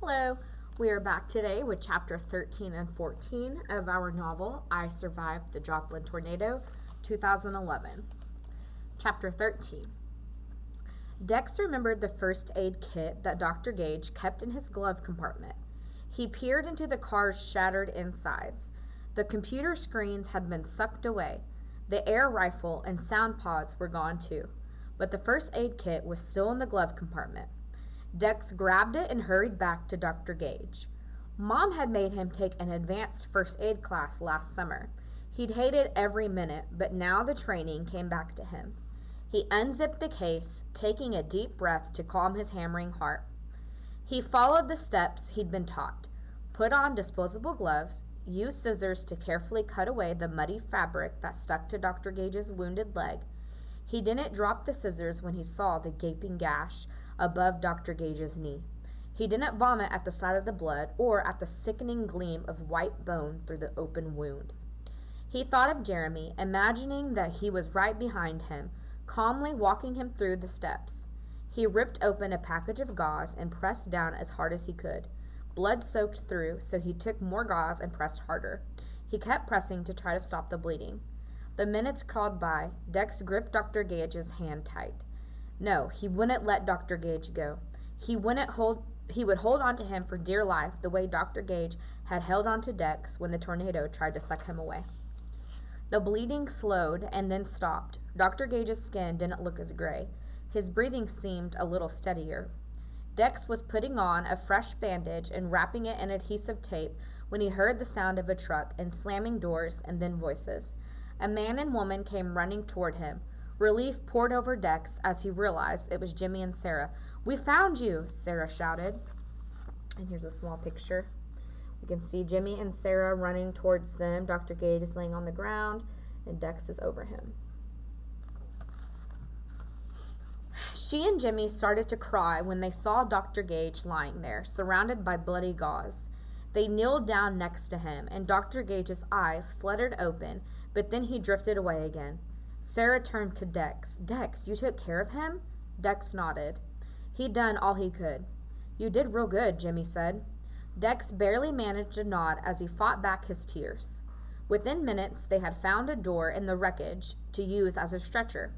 Hello, we are back today with chapter 13 and 14 of our novel, I Survived the Joplin Tornado, 2011. Chapter 13. Dex remembered the first aid kit that Dr. Gage kept in his glove compartment. He peered into the car's shattered insides. The computer screens had been sucked away. The air rifle and sound pods were gone too, but the first aid kit was still in the glove compartment. Dex grabbed it and hurried back to Dr. Gage. Mom had made him take an advanced first aid class last summer. He'd hated every minute, but now the training came back to him. He unzipped the case, taking a deep breath to calm his hammering heart. He followed the steps he'd been taught. Put on disposable gloves, used scissors to carefully cut away the muddy fabric that stuck to Dr. Gage's wounded leg. He didn't drop the scissors when he saw the gaping gash above Dr. Gage's knee. He didn't vomit at the sight of the blood or at the sickening gleam of white bone through the open wound. He thought of Jeremy, imagining that he was right behind him, calmly walking him through the steps. He ripped open a package of gauze and pressed down as hard as he could. Blood soaked through, so he took more gauze and pressed harder. He kept pressing to try to stop the bleeding. The minutes crawled by. Dex gripped Dr. Gage's hand tight. No, he wouldn't let Dr. Gage go. He would hold on to him for dear life the way Dr. Gage had held on to Dex when the tornado tried to suck him away. The bleeding slowed and then stopped. Dr. Gage's skin didn't look as gray. His breathing seemed a little steadier. Dex was putting on a fresh bandage and wrapping it in adhesive tape when he heard the sound of a truck and slamming doors and then voices. A man and woman came running toward him. Relief poured over Dex as he realized it was Jimmy and Sarah. "We found you!" Sarah shouted. And here's a small picture. You can see Jimmy and Sarah running towards them. Dr. Gage is laying on the ground, and Dex is over him. She and Jimmy started to cry when they saw Dr. Gage lying there, surrounded by bloody gauze. They kneeled down next to him, and Dr. Gage's eyes fluttered open, but then he drifted away again. Sarah turned to Dex. "Dex, you took care of him?" Dex nodded. He'd done all he could. "You did real good," Jimmy said. Dex barely managed a nod as he fought back his tears. Within minutes, they had found a door in the wreckage to use as a stretcher.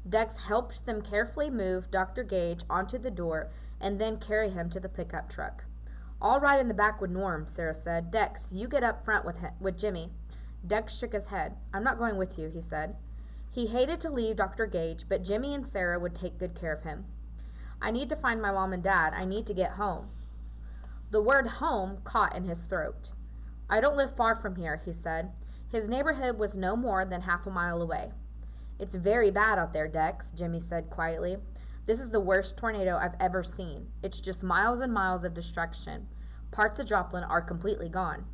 Dex helped them carefully move Dr. Gage onto the door and then carry him to the pickup truck. "I'll ride in the back with Norm," Sarah said. "Dex, you get up front with Jimmy." Dex shook his head. "I'm not going with you," he said. He hated to leave Dr. Gage, but Jimmy and Sarah would take good care of him. "I need to find my mom and dad. I need to get home." The word home caught in his throat. "I don't live far from here," he said. His neighborhood was no more than half a mile away. "It's very bad out there, Dex," Jimmy said quietly. "This is the worst tornado I've ever seen. It's just miles and miles of destruction. Parts of Joplin are completely gone."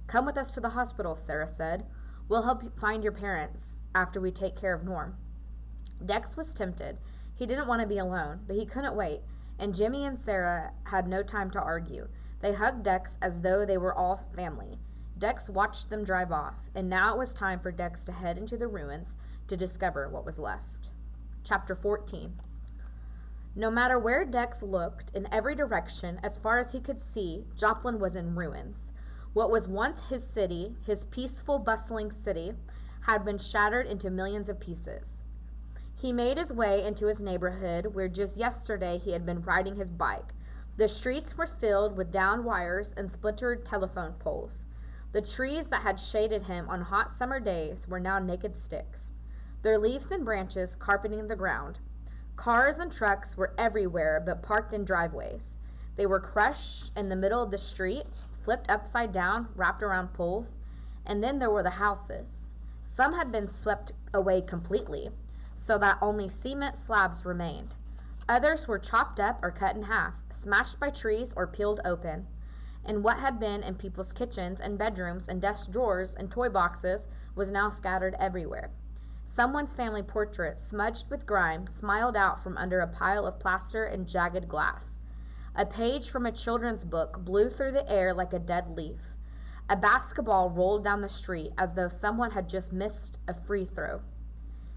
"Come with us to the hospital," Sarah said. "We'll help you find your parents after we take care of Norm." Dex was tempted. He didn't want to be alone, but he couldn't wait, and Jimmy and Sarah had no time to argue. They hugged Dex as though they were all family. Dex watched them drive off, and now it was time for Dex to head into the ruins to discover what was left. Chapter 14. No matter where Dex looked, in every direction, as far as he could see, Joplin was in ruins. What was once his city, his peaceful, bustling city, had been shattered into millions of pieces. He made his way into his neighborhood, where just yesterday he had been riding his bike. The streets were filled with downed wires and splintered telephone poles. The trees that had shaded him on hot summer days were now naked sticks, their leaves and branches carpeting the ground. Cars and trucks were everywhere but parked in driveways. They were crushed in the middle of the street, flipped upside down, wrapped around poles, and then there were the houses. Some had been swept away completely, so that only cement slabs remained. Others were chopped up or cut in half, smashed by trees or peeled open. And what had been in people's kitchens and bedrooms and desk drawers and toy boxes was now scattered everywhere. Someone's family portrait, smudged with grime, smiled out from under a pile of plaster and jagged glass. A page from a children's book blew through the air like a dead leaf. A basketball rolled down the street as though someone had just missed a free throw.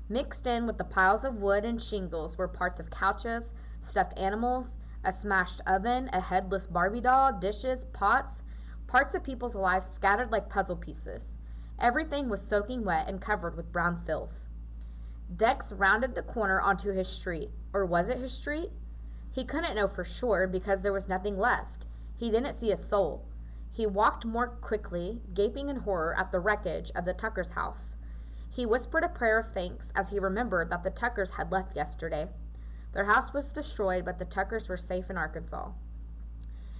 Mixed in with the piles of wood and shingles were parts of couches, stuffed animals, A smashed oven, a headless Barbie doll, dishes, pots, parts of people's lives scattered like puzzle pieces. Everything was soaking wet and covered with brown filth. Dex rounded the corner onto his street. Or was it his street? He couldn't know for sure because there was nothing left. He didn't see a soul. He walked more quickly, gaping in horror at the wreckage of the Tuckers' house. He whispered a prayer of thanks as he remembered that the Tuckers had left yesterday. Their house was destroyed, but the Tuckers were safe in Arkansas.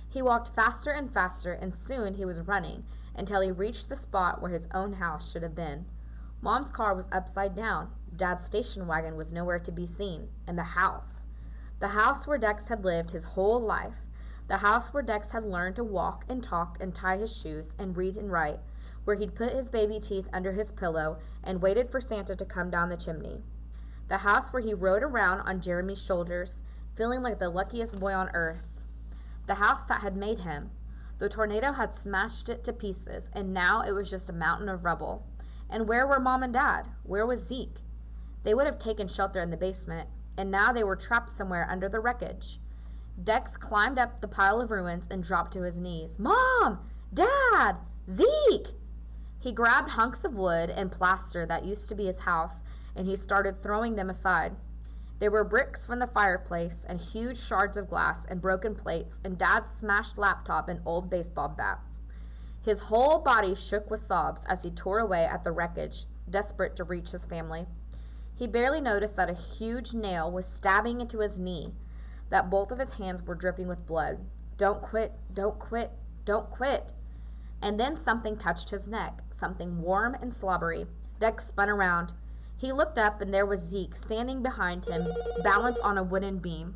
He walked faster and faster, and soon he was running until he reached the spot where his own house should have been. Mom's car was upside down. Dad's station wagon was nowhere to be seen. And the house where Dex had lived his whole life. The house where Dex had learned to walk and talk and tie his shoes and read and write, where he'd put his baby teeth under his pillow and waited for Santa to come down the chimney. The house where he rode around on Jeremy's shoulders, feeling like the luckiest boy on earth. The house that had made him. The tornado had smashed it to pieces, and now it was just a mountain of rubble. And where were Mom and Dad? Where was Zeke? They would have taken shelter in the basement, and now they were trapped somewhere under the wreckage. Dex climbed up the pile of ruins and dropped to his knees. Mom! Dad! Zeke! He grabbed hunks of wood and plaster that used to be his house, and he started throwing them aside. There were bricks from the fireplace and huge shards of glass and broken plates and Dad's smashed laptop and old baseball bat. His whole body shook with sobs as he tore away at the wreckage, desperate to reach his family. He barely noticed that a huge nail was stabbing into his knee, that both of his hands were dripping with blood. Don't quit, don't quit, don't quit. And then something touched his neck, something warm and slobbery. Dex spun around. He looked up, and there was Zeke standing behind him, balanced on a wooden beam.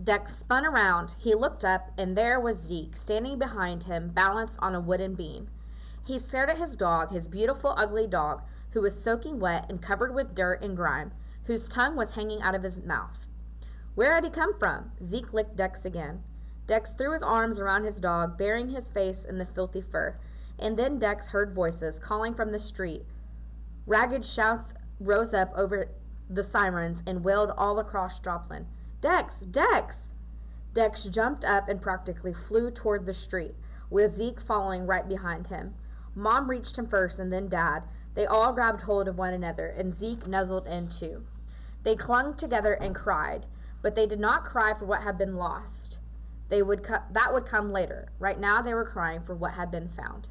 Dex spun around. He looked up, and there was Zeke standing behind him, balanced on a wooden beam. He stared at his dog, his beautiful, ugly dog, who was soaking wet and covered with dirt and grime, whose tongue was hanging out of his mouth. Where had he come from? Zeke licked Dex again. Dex threw his arms around his dog, burying his face in the filthy fur. And then Dex heard voices calling from the street. Ragged shouts rose up over the sirens and wailed all across Joplin. Dex! Dex! Dex jumped up and practically flew toward the street, with Zeke following right behind him. Mom reached him first and then Dad. They all grabbed hold of one another, and Zeke nuzzled in too. They clung together and cried, but they did not cry for what had been lost. That would come later. Right now they were crying for what had been found.